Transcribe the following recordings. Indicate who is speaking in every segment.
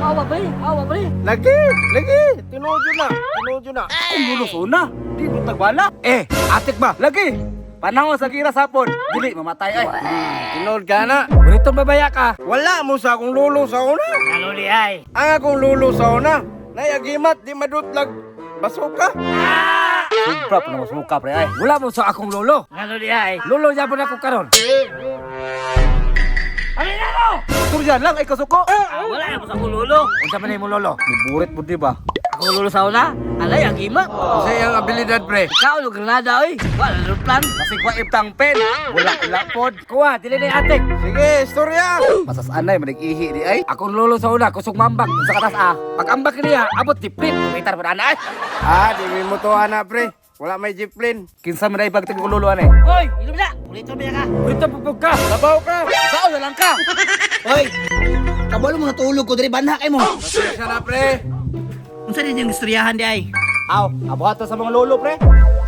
Speaker 1: Awa, pre.
Speaker 2: Lagi. Tinuod yun na.
Speaker 1: Kung luluso na. Di mo tagbala. Atik ba? Lagi. Panahon sa gira sapon. Dili, mamatay ay.
Speaker 2: Tinuod ka na.
Speaker 1: Bonito babaya ka.
Speaker 2: Wala mo sa akong lulo sa una.
Speaker 1: Naluli ay.
Speaker 2: Ang akong lulo sa una. Nayagimat, di madutlag. Basuka.
Speaker 1: Sobra pa naman sumuka, pre ay. Wala mo sa akong lolo. Naluli ay. Lolo niya po na ako karon. Amin na mo! Turyan lang, ay kasuko. Wala na mo sa akong lolo. Unsa man mo lolo? Niburit mo di ba? Ako lolo sa una? Alay, ang hima.
Speaker 2: Sa iyang abilidad, pre.
Speaker 1: Ikaw, lo granada, oy. Wala na plan. Kasi kwa iptang pen. Wala pod. Kuha, dili na atik.
Speaker 2: Sige, istorya.
Speaker 1: Masas anay, manig-ihi di ay. Akong lolo sa una, kusog mambak. Sa katas Pag ambak niya, abot di prit. Kumitar pa na ay.
Speaker 2: Di mo to ana, pre. Wala may jiplin.
Speaker 1: Kinsa man ay pagting ko lolo anay. Hoy, ilum na. Ulito ba ka? Ulito pupog ka.
Speaker 2: Labaw ka.
Speaker 1: Sao na lang ka.
Speaker 3: Hoy! Kabalo mo natulog ko diri banha kay mo.
Speaker 2: Pasensya na, pre.
Speaker 3: Unsa din yung istoryahan di ay?
Speaker 1: Aw, abuhato sa mga lolo, pre.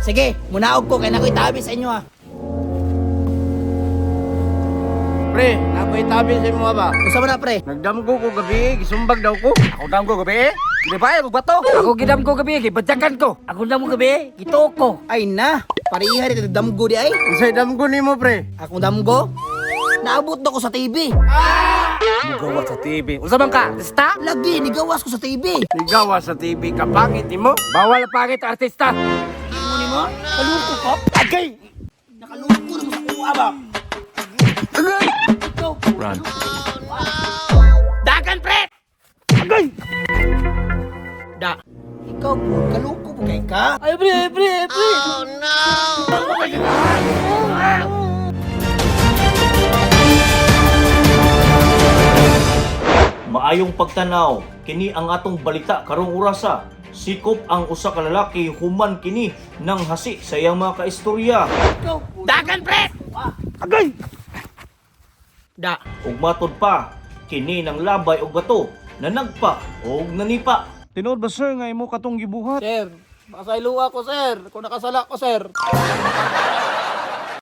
Speaker 3: Sige, munaog ko kay nakoy tabi sa inyo
Speaker 2: Pre, nakoy tabi sa mo ba?
Speaker 3: Unsa man na pre?
Speaker 2: Nagdamgo ko gabi, gisumbag daw ko.
Speaker 1: Ako dam ko gabi. Di ba ako bato? Ako gidam ko gabi, gibadyakan ko. Ako dam ko gabi, gituok ko.
Speaker 3: Ay na, pariha dito damgo di ay.
Speaker 2: Unsay damgo nimo, pre?
Speaker 3: Akong damgo. Naabot na ko sa TV.
Speaker 1: Mugawa sa TV. Unsa man ka? Artista?
Speaker 3: Lagi nigawas ko sa TV.
Speaker 2: Ligawa sa TV ka pangit nimo.
Speaker 1: Bawal pangit artista.
Speaker 3: Ano ni mo? Kaluko ka? Agay! Nakaluko na mo sa kuha ba? Agay! Ikaw.
Speaker 1: Run.
Speaker 3: Dagan pre!
Speaker 1: Agay!
Speaker 3: Da. Ikaw po, kaluko po kay ka?
Speaker 1: Ay, pre. Oh, no!
Speaker 4: Maayong pagtanaw, kini ang atong balita karong orasa. Sikop ang usa ka lalaki human kini nang hasi sa iyang mga kaistorya.
Speaker 3: Dagan pre!
Speaker 1: Agay!
Speaker 3: Da.
Speaker 4: Ug matod pa, kini nang labay og bato, nanagpa og nanipa. Tinuod ba sir nga imo katong gibuhat?
Speaker 3: Sir, makasaylo ako sir. Kung nakasala ko sir.